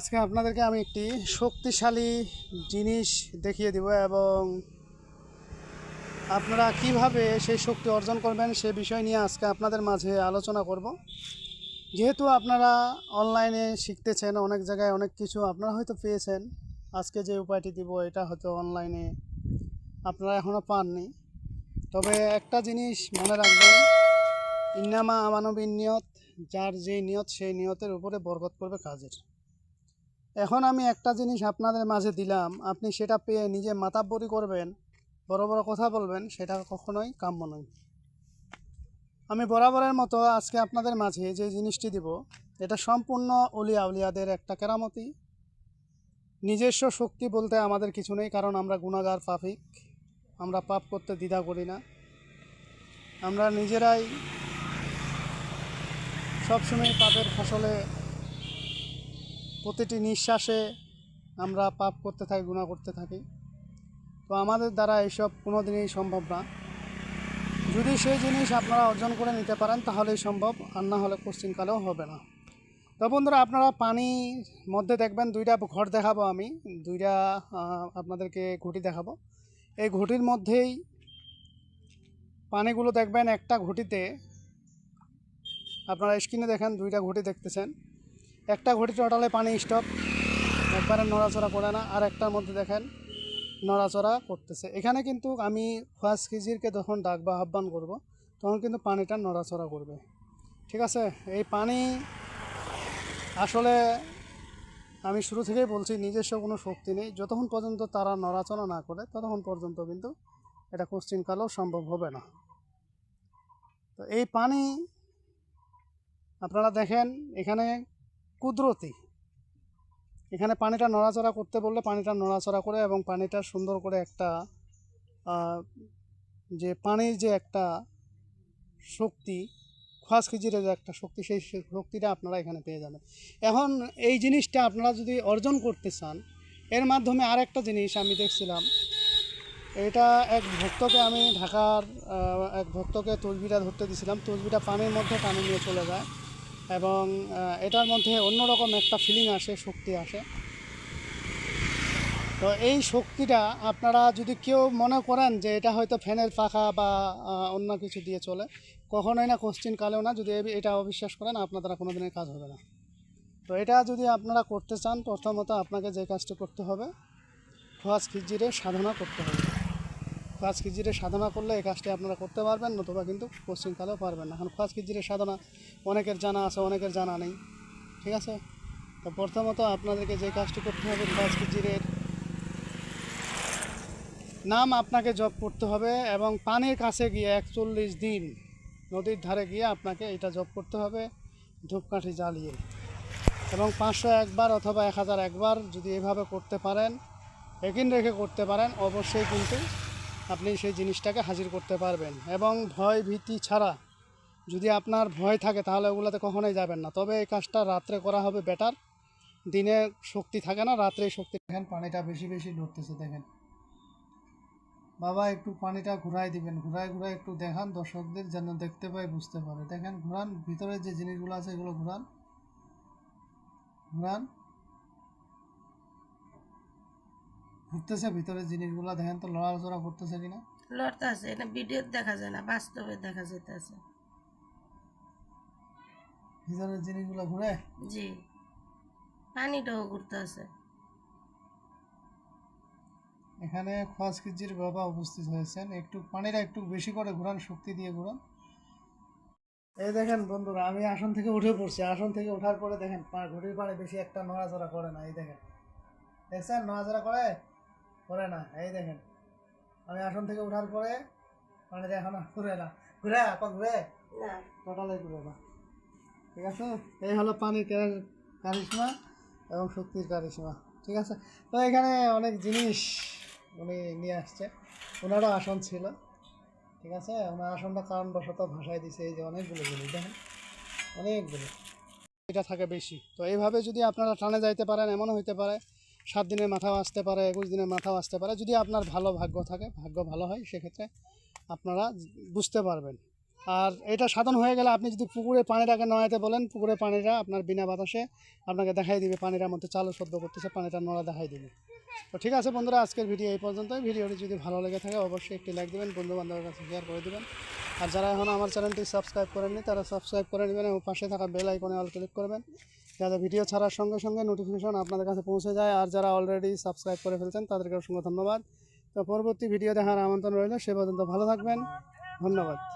আজকে আপনাদেরকে আমি একটি শক্তিশালী জিনিস দেখিয়ে দিব এবং আপনারা কিভাবে সেই শক্তি অর্জন করবেন সে বিষয় নিয়ে আজকে আপনাদের মাঝে আলোচনা করব। যেহেতু আপনারা অনলাইনে শিখতেছেন, অনেক জায়গায় অনেক কিছু আপনারা হয়তো পেয়েছেন। আজকে যে উপায়টি দিব এটা হয়তো অনলাইনে আপনারা এখনও পাননি। তবে একটা জিনিস মনে রাখবেন, ইন্নামা আমানবিন নিয়ত, যার যেই নিয়ত সেই নিয়তের উপরে বরকত করবে কাজের। এখন আমি একটা জিনিস আপনাদের মাঝে দিলাম, আপনি সেটা পেয়ে নিজে মাতাব্বরি করবেন, বড় বড় কথা বলবেন, সেটা কখনোই কাম্য নয়। আমি বরাবরের মতো আজকে আপনাদের মাঝে যে জিনিসটি দিব, এটা সম্পূর্ণ অলিয়া উলিয়াদের একটা কেরামতি। নিজস্ব শক্তি বলতে আমাদের কিছু নেই, কারণ আমরা গুনাহগার পাপিক, আমরা পাপ করতে দ্বিধা করি না। আমরা নিজেরাই সবসময় পাপের ফসলে, প্রতিটি নিঃশ্বাসে আমরা পাপ করতে থাকি, গুনাহ করতে থাকি। তো আমাদের দ্বারা এইসব কোনো দিনই সম্ভব না। যদি সেই জিনিস আপনারা অর্জন করে নিতে পারেন তাহলেই সম্ভব, আর না হলে কোশ্চিনকালেও হবে না। তো বন্ধুরা, আপনারা পানির মধ্যে দেখবেন দুইটা ঘর দেখাবো, আমি দুইটা আপনাদেরকে ঘটি দেখাবো। এই ঘটির মধ্যেই পানিগুলো দেখবেন, একটা ঘটিতে আপনারা স্ক্রিনে দেখেন দুইটা ঘটি দেখতেছেন। একটা ঘটি টোটালে পানি স্টপ, একবারে নড়াচড়া করে না। আর একটার মধ্যে দেখেন নড়াচড়া করতেছে। এখানে কিন্তু আমি খোয়াজ খিজিরকে যখন ডাক বা আহ্বান করব, তখন কিন্তু পানিটা নড়াচড়া করবে। ঠিক আছে? এই পানি আসলে আমি শুরু থেকেই বলছি, নিজস্ব কোনো শক্তি নেই। যতক্ষণ পর্যন্ত তারা নড়াচড়া না করে ততক্ষণ পর্যন্ত কিন্তু এটা কোশ্চিনকালেও সম্ভব হবে না। তো এই পানি আপনারা দেখেন, এখানে কুদরতি, এখানে পানিটা নড়াচড়া করতে বললে পানিটা নড়াচড়া করে, এবং পানিটা সুন্দর করে একটা যে পানির যে একটা শক্তি, খোয়াজ খিজিরের যে একটা শক্তি, সেই শক্তিটা আপনারা এখানে পেয়ে যাবেন। এখন এই জিনিসটা আপনারা যদি অর্জন করতে চান, এর মাধ্যমে আর একটা জিনিস আমি দেখছিলাম, এটা এক ভক্তকে আমি ঢাকার এক ভক্তকে তসবিটা ধরতে দিয়েছিলাম। তসবিটা পানির মধ্যে টানে নিয়ে চলে যায়, এবং এটার মধ্যে অন্যরকম একটা ফিলিং আসে, শক্তি আসে। তো এই শক্তিটা আপনারা যদি কেউ মনে করেন যে এটা হয়তো ফ্যানের পাখা বা অন্য কিছু দিয়ে চলে, কখনোই না, কোশ্চিনকালেও না। যদি এটা অবিশ্বাস করেন, আপনার দ্বারা কোনো দিনের কাজ হবে না। তো এটা যদি আপনারা করতে চান, প্রথমত আপনাকে যে কাজটি করতে হবে, খোয়াজ খিজিরে সাধনা করতে হবে। খোয়াজ খিজিরে সাধনা করলে এই কাজটি আপনারা করতে পারবেন, নতুবা কিন্তু কোশ্চিনকালেও পারবেন না। এখন খোয়াজ খিজিরে সাধনা অনেকের জানা আছে, অনেকের জানা নেই। ঠিক আছে? তো প্রথমত আপনাদেরকে যে কাজটি করতে হবে, খোয়াজ খিজিরের নাম আপনাকে জপ করতে হবে, এবং পানির কাছে গিয়ে 41 দিন নদীর ধারে গিয়ে আপনাকে এটা জপ করতে হবে, ধূপকাঠি জ্বালিয়ে। এবং 501 বার অথবা 1001 বার যদি এভাবে করতে পারেন, একিন রেখে করতে পারেন, অবশ্যই কিন্তু আপনি সেই জিনিসটাকে হাজির করতে পারবেন। এবং ভয় ভীতি ছাড়া, যদি আপনার ভয় থাকে তাহলে ওগুলোতে কখনোই যাবেন না। তবে এই কাজটা রাত্রে করা হবে বেটার। দিনে শক্তি থাকে না, রাত্রে শক্তি। দেখেন পানিটা বেশি বেশি ধরতেছে, দেখেন বাবা, একটু পানিটা ঘুরাই দিবেন, ঘুরাই ঘুরাই একটু দেখান দর্শকদের, যেন দেখতে পাই, বুঝতে পারে। দেখেন, ঘুরান, ভিতরে যে জিনিসগুলো আছে এগুলো ঘুরান, ঘুরান, ঘুরতেছে ভিতরে জিনিসগুলো, দেখেন তো লড়াচড়া করতেছে কিনা। লড়তেছে, এটা ভিডিও দেখা যায় না, বাস্তবে দেখা যেতেছে। ভিতরের জিনিসগুলো ঘুরে, জি, পানিটাও ঘুরতেছে। এখানে খোয়াজ খিজির বাবা উপস্থিত হয়েছেন। একটু পানিটা একটু বেশি করে ঘুরান, শক্তি দিয়ে ঘুরান। এই দেখেন বন্ধুরা, আমি আসন থেকে উঠে পড়ছি। আসন থেকে ওঠার পরে দেখেন ঘড়ির পাড়ে বেশি একটা নড়াচড়া করে না। এই দেখেন, দেখছেন নড়াচড়া করে করে না। এই দেখেন, আমি আসন থেকে ওঠার পরে পানিটা এখনো ঘুরে না, ঘুরে আপা ঘুরে না, টোটালে ঘুরে না। ঠিক আছে? এই হলো পানির কারিশমা এবং শক্তির কারিশমা। ঠিক আছে? তো এখানে অনেক জিনিস উনি নিয়ে আসছে, ওনারও আসন ছিল। ঠিক আছে? ওনার আসনটা কারণবশত ভাষায় দিছে। এই যে অনেকগুলো জিনিস দেখেন, অনেকগুলো এটা থাকে বেশি। তো এইভাবে যদি আপনারা টানে যাইতে পারেন, এমনও হইতে পারে 7 দিনের মাথাও আসতে পারে, 21 দিনের মাথাও আসতে পারে। যদি আপনার ভালো ভাগ্য থাকে, ভাগ্য ভালো হয়, সেক্ষেত্রে আপনারা বুঝতে পারবেন। আর এটা সাধন হয়ে গেলে আপনি যদি পুকুরে পানিটাকে নড়াইতে বলেন, পুকুরে পানিটা আপনার বিনা বাতাসে আপনাকে দেখাই দিবে, পানিটার মধ্যে চালু শব্দ করতেছে, পানিটা নড়া দেখাই দিবে। তো ঠিক আছে বন্ধুরা, আজকের ভিডিও এই পর্যন্তই। ভিডিওটি যদি ভালো লেগে থাকে অবশ্যই একটি লাইক দেবেন, বন্ধু বান্ধবের কাছে শেয়ার করে দেবেন। আর যারা এখনও আমার চ্যানেলটি সাবস্ক্রাইব করেননি তারা সাবস্ক্রাইব করে নেবেন এবং পাশে থাকা বেল আইকনে অল ক্লিক করবেন, যাতে ভিডিও ছাড়ার সঙ্গে সঙ্গে নোটিফিকেশন আপনাদের কাছে পৌঁছে যায়। আর যারা অলরেডি সাবস্ক্রাইব করে ফেলছেন তাদেরকে অসংখ্য ধন্যবাদ। তো পরবর্তী ভিডিও দেখার আমন্ত্রণ রইল। সে পর্যন্ত ভালো থাকবেন, ধন্যবাদ।